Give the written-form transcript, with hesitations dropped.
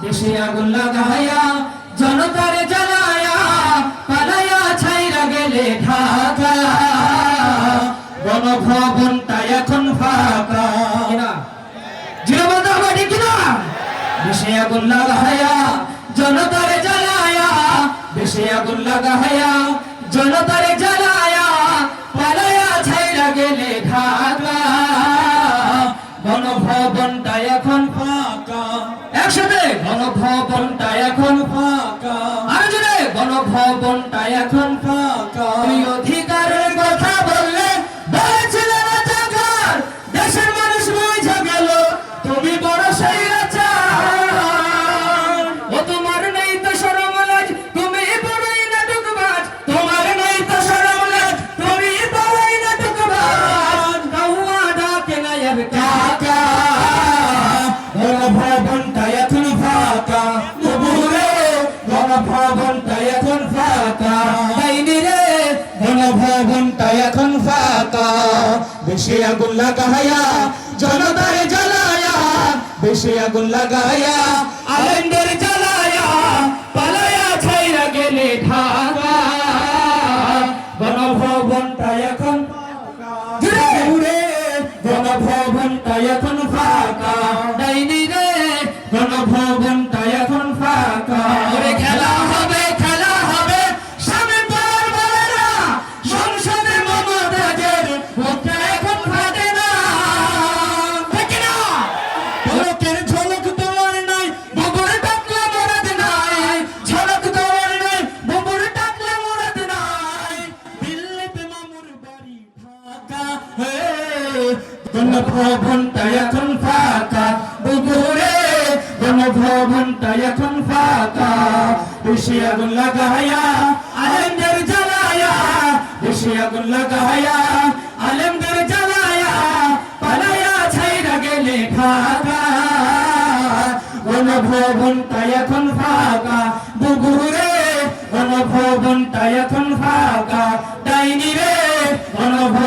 দেশে আগুন লাগাইয়া জনতারে জ্বালায়া পালাইয়া ছাইরা গেলে ঢাকা গণভবনটা এখন ফাঁকা জিরবাদাবাড়ি কিনা দেশে আগুন লাগাইয়া জনতারে জ্বালায়া দেশে আগুন লাগাইয়া জনতারে জ্বালায়া পালাইয়া ছাইরা গেলে ঢাকা গণভবনটা এখন ফাঁকা একসাথে গণভবনটা এখন ফাঁকা আর জোরে গণভবনটা এখন ফাঁকা তুই অধিকারের কথা বললে বলেছিলে রাজাকার দেশের মানুষ বুঝে গেল তুমি বড় স্বৈরাচার ও তোমার নেই তো শরম লাজ তুমি বড়ই নাটকবাজ তোমার নেই তো শরম লাজ তুমি বড়ই নাটকবাজ কাউয়া ডাকে না আর কাকা গণভবনটা এখন ফাঁকা বুবুরে গণভবনটা এখন ফাঁকা ডাইনি রে গণভবনটা এখন ফাঁকা বেশি আগুন লাগাইয়া জনতারে জ্বালায়া বেশি আগুন লাগাইয়া আলেমদের জ্বালায়া পালায়া ছাইরা গেলে ঢাকা গণভবনটা এখন ফাঁকা জুড়ে গণভবনটা এখন ফাঁকা ডাইনি রে গণভবনটা এখন ফাঁকা ওরে খেলা হবে স্বামী পার বলে না সংসদে মমতাজের মুখটা এখন ফাটে না ঠিক না লোকের ঝলক তোমার নাই বুবুর টাকলা মরাদ নাই ঝলক তোমার নাই বুবুর টাকলা মরাদ নাই দিল্লিতে মামুর বাড়ি ঢাকা হে গণভবনটা এখন ফাঁকা বুবুরে গণভবনটা এখন ফাঁকা বেশি আগুন লাগাইয়া আলেমদের জ্বালায়া বেশি আগুন লাগাইয়া আলেমদের জ্বালায়া পালাইয়া ছাইরা গেলে ঢাকা গণভবনটা এখন ফাঁকা বুবুরে গণভবনটা এখন ফাঁকা ডাইনি রে গণভবন